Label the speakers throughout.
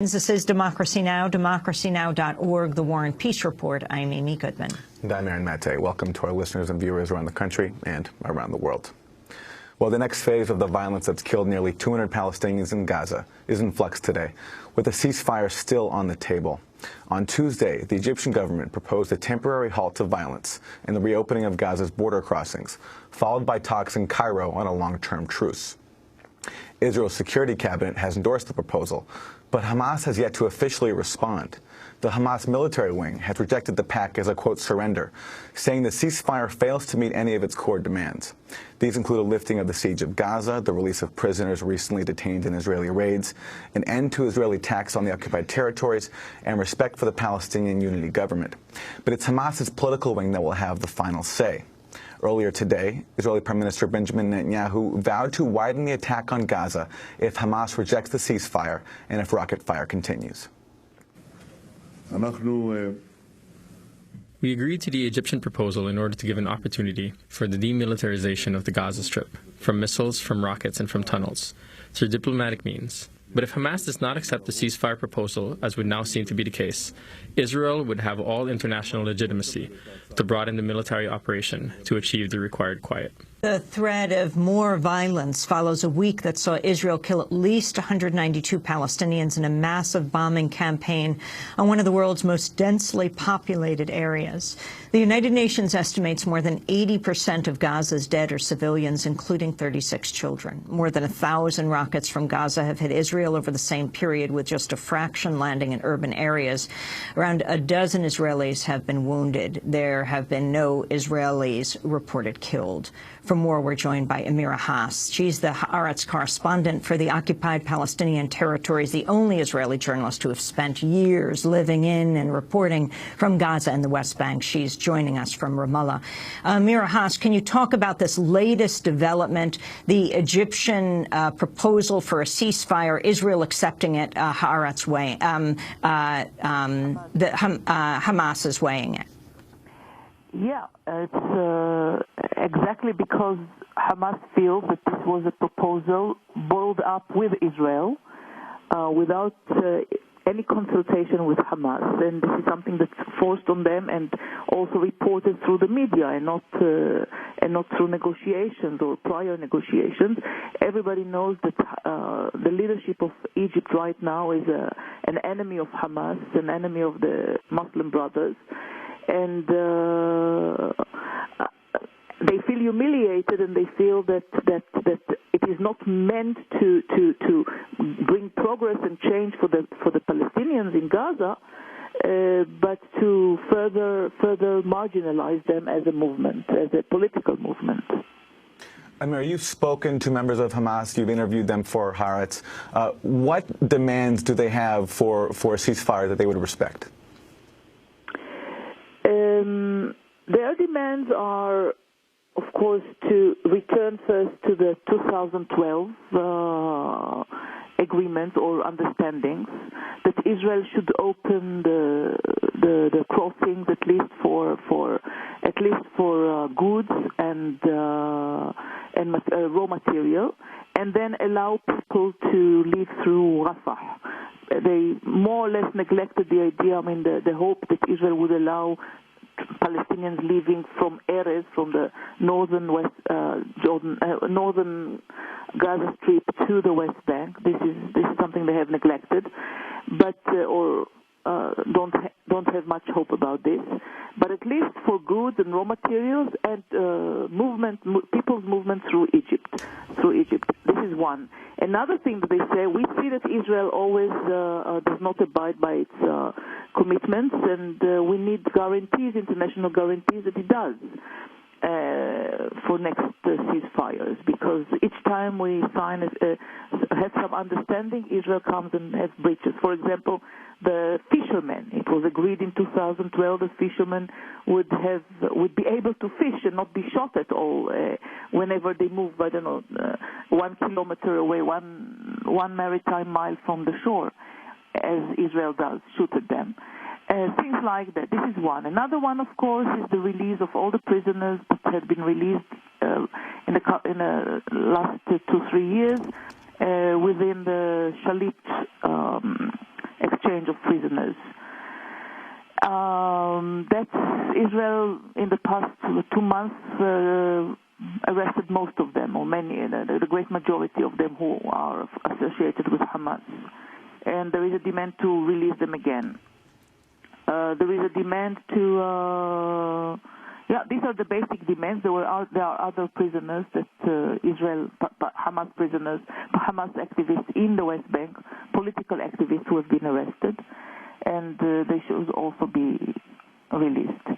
Speaker 1: This is Democracy Now!, democracynow.org, The War and Peace Report. I'm Amy Goodman.
Speaker 2: And I'm Aaron Mate. Welcome to our listeners and viewers around the country and around the world. Well, the next phase of the violence that's killed nearly 200 Palestinians in Gaza is in flux today, with a ceasefire still on the table. On Tuesday, the Egyptian government proposed a temporary halt to violence and the reopening of Gaza's border crossings, followed by talks in Cairo on a long-term truce. Israel's security cabinet has endorsed the proposal, but Hamas has yet to officially respond. The Hamas military wing has rejected the pact as a, quote, surrender, saying the ceasefire fails to meet any of its core demands. These include a lifting of the siege of Gaza, the release of prisoners recently detained in Israeli raids, an end to Israeli tax on the occupied territories, and respect for the Palestinian Unity government. But it's Hamas's political wing that will have the final say. Earlier today, Israeli Prime Minister Benjamin Netanyahu vowed to widen the attack on Gaza if Hamas rejects the ceasefire and if rocket fire continues.
Speaker 3: We agreed to the Egyptian proposal in order to give an opportunity for the demilitarization of the Gaza Strip, from missiles, from rockets, and from tunnels, through diplomatic means. But if Hamas does not accept the ceasefire proposal, as would now seem to be the case, Israel would have all international legitimacy to broaden the military operation to achieve the required quiet.
Speaker 1: The threat of more violence follows a week that saw Israel kill at least 192 Palestinians in a massive bombing campaign on one of the world's most densely populated areas. The United Nations estimates more than 80% of Gaza's dead are civilians, including 36 children. More than 1,000 rockets from Gaza have hit Israel over the same period, with just a fraction landing in urban areas. Around a dozen Israelis have been wounded. There have been no Israelis reported killed. For more, we're joined by Amira Haas. She's the Haaretz correspondent for the occupied Palestinian territories, the only Israeli journalist to have spent years living in and reporting from Gaza and the West Bank. She's joining us from Ramallah. Amira Haas, can you talk about this latest development, the Egyptian proposal for a ceasefire, Israel accepting it, Haaretz way, Hamas is weighing it?
Speaker 4: Yeah, it's exactly because Hamas feels that this was a proposal boiled up with Israel without any consultation with Hamas, and this is something that's forced on them and also reported through the media and not through negotiations or prior negotiations. Everybody knows that the leadership of Egypt right now is an enemy of Hamas, an enemy of the Muslim Brothers. And they feel humiliated, and they feel that it is not meant to bring progress and change for the Palestinians in Gaza, but to further marginalize them as a movement, as a political movement.
Speaker 2: Amir, you've spoken to members of Hamas. You've interviewed them for Haaretz. What demands do they have for a ceasefire that they would respect?
Speaker 4: Their demands are, of course, to return first to the 2012 agreements or understandings, that Israel should open the crossings at least for goods and raw material, and then allow people to live through Rafah. They more or less neglected the idea, the hope that Israel would allow Palestinians living from Erez, from the northern northern Gaza Strip to the West Bank. This is something they have neglected, but don't have much hope about this. But at least for goods and raw materials and people's movement through Egypt. This is one. Another thing that they say, we see that Israel always does not abide by its commitments, and we need guarantees, international guarantees, that it does for next ceasefires, because each time we have some understanding, Israel comes and has breaches. For example, the fishermen, it was agreed in 2012 that fishermen would be able to fish and not be shot at all whenever they move, 1 kilometer away, one maritime mile from the shore, as Israel does, shoot at them. Things like that. This is one. Another one, of course, is the release of all the prisoners that had been released in the last 2-3 years within the Shalit exchange of prisoners. That's Israel in the past 2 months arrested most of them, or many, the great majority of them who are associated with Hamas. And there is a demand to release them again. There is a demand to, these are the basic demands. There are other prisoners that Hamas prisoners, Hamas activists in the West Bank, political activists who have been arrested, and they should also be released.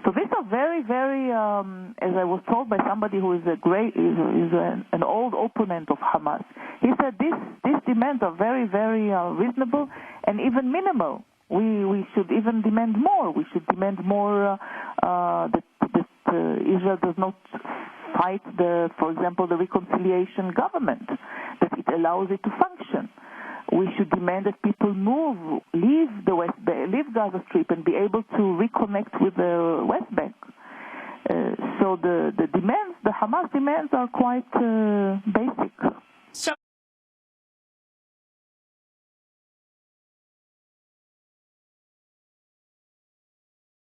Speaker 4: So these are very, very, as I was told by somebody who is an old opponent of Hamas, he said these demands are very, very reasonable and even minimal. We should even demand more. We should demand more that Israel does not fight for example, the reconciliation government, that it allows it to function. We should demand that people leave the West Bank, leave Gaza Strip, and be able to reconnect with the West Bank. So the demands, the Hamas demands, are quite basic.
Speaker 1: So